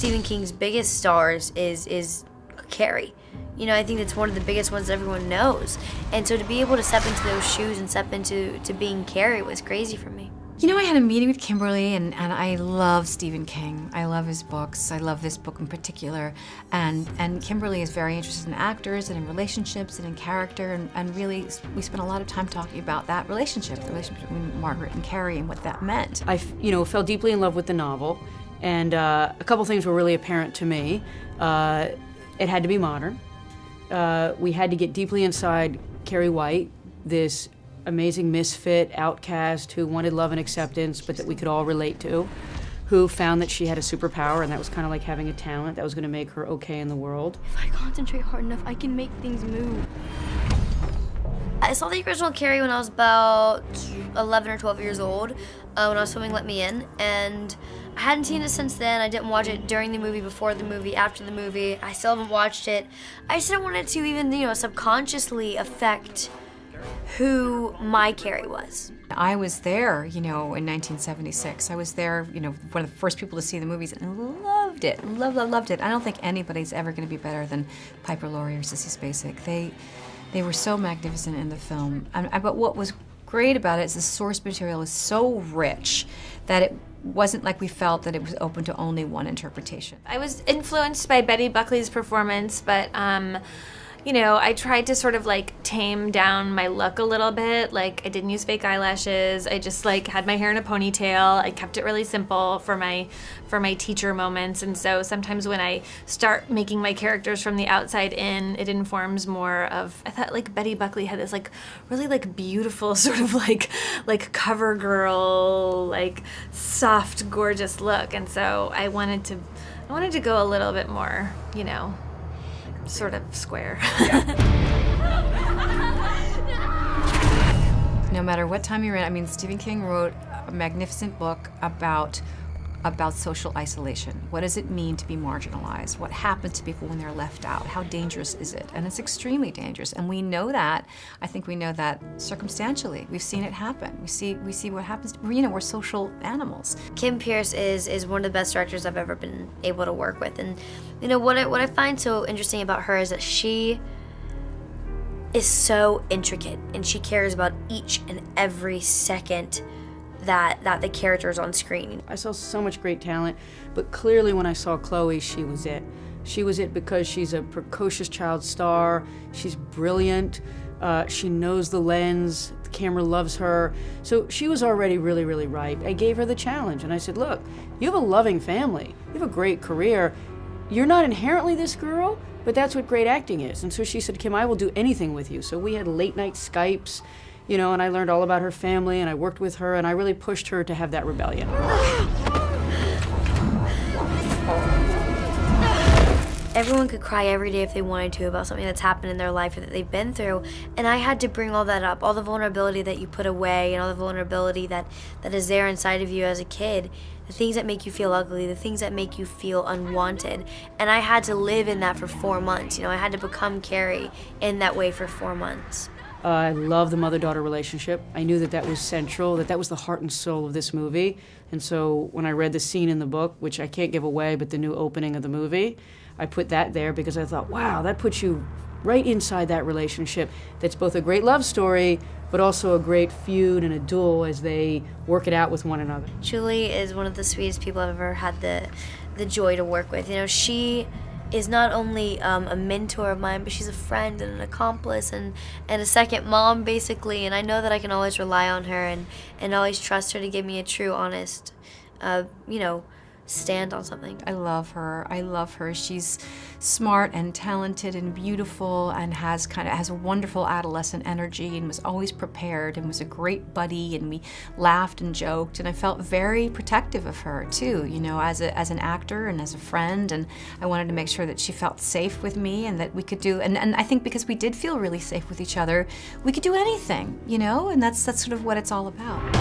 Stephen King's biggest stars is Carrie. You know, I think it's one of the biggest ones that everyone knows. And so to be able to step into those shoes and step into being Carrie was crazy for me. You know, I had a meeting with Kimberly, and I love Stephen King. I love his books. I love this book in particular. And Kimberly is very interested in actors and in relationships and in character, and really we spent a lot of time talking about that relationship, the relationship between Margaret and Carrie and what that meant. I, fell deeply in love with the novel, and a couple things were really apparent to me. It had to be modern. We had to get deeply inside Carrie White, this amazing misfit, outcast, who wanted love and acceptance, but that we could all relate to, who found that she had a superpower, and that was kind of like having a talent that was going to make her okay in the world. If I concentrate hard enough, I can make things move. I saw the original Carrie when I was about 11 or 12 years old, when I was filming Let Me In, and I hadn't seen it since then. I didn't watch it during the movie, before the movie, after the movie. I still haven't watched it. I just didn't want it to even, subconsciously affect who my Carrie was. I was there, in 1976. I was there, one of the first people to see the movies, and loved it. Loved it. I don't think anybody's ever going to be better than Piper Laurie or Sissy Spacek. They were so magnificent in the film. But what was great about it is the source material is so rich that it wasn't like we felt that it was open to only one interpretation. I was influenced by Betty Buckley's performance, but I tried to sort of tame down my look a little bit. I didn't use fake eyelashes. I just had my hair in a ponytail. I kept it really simple for my teacher moments. And so sometimes when I start making my characters from the outside in, it informs more of, I thought Betty Buckley had this really beautiful sort of cover girl, soft, gorgeous look. And so I wanted to go a little bit more, sort of square. No matter what time you're in, Stephen King wrote a magnificent book about social isolation. What does it mean to be marginalized? What happens to people when they're left out? How dangerous is it? And it's extremely dangerous. And we know that. I think we know that circumstantially. We've seen it happen. We see what happens. We're social animals. Kim Pierce is one of the best directors I've ever been able to work with. And what I find so interesting about her is that she is so intricate, and she cares about each and every second that the character's on screen. I saw so much great talent, but clearly when I saw Chloe, she was it. She was it because she's a precocious child star, she's brilliant, she knows the lens, the camera loves her, so she was already really, really ripe. I gave her the challenge, and I said, look, you have a loving family, you have a great career, you're not inherently this girl, but that's what great acting is. And so she said, Kim, I will do anything with you. So we had late night Skypes, and I learned all about her family, and I worked with her, and I really pushed her to have that rebellion. Everyone could cry every day if they wanted to about something that's happened in their life or that they've been through, and I had to bring all that up, all the vulnerability that you put away and all the vulnerability that is there inside of you as a kid, the things that make you feel ugly, the things that make you feel unwanted, and I had to live in that for 4 months. I had to become Carrie in that way for 4 months. I love the mother-daughter relationship. I knew that was central, that was the heart and soul of this movie. And so when I read the scene in the book, which I can't give away, but the new opening of the movie, I put that there because I thought, wow, that puts you right inside that relationship. That's both a great love story, but also a great feud and a duel as they work it out with one another. Julie is one of the sweetest people I've ever had the joy to work with. She is not only a mentor of mine, but she's a friend and an accomplice and a second mom, basically. And I know that I can always rely on her and always trust her to give me a true, honest, stand on something. I love her. She's smart and talented and beautiful and has a wonderful adolescent energy and was always prepared and was a great buddy, and we laughed and joked, and I felt very protective of her too, as an actor and as a friend, and I wanted to make sure that she felt safe with me and that we could do, and I think because we did feel really safe with each other, we could do anything, and that's sort of what it's all about.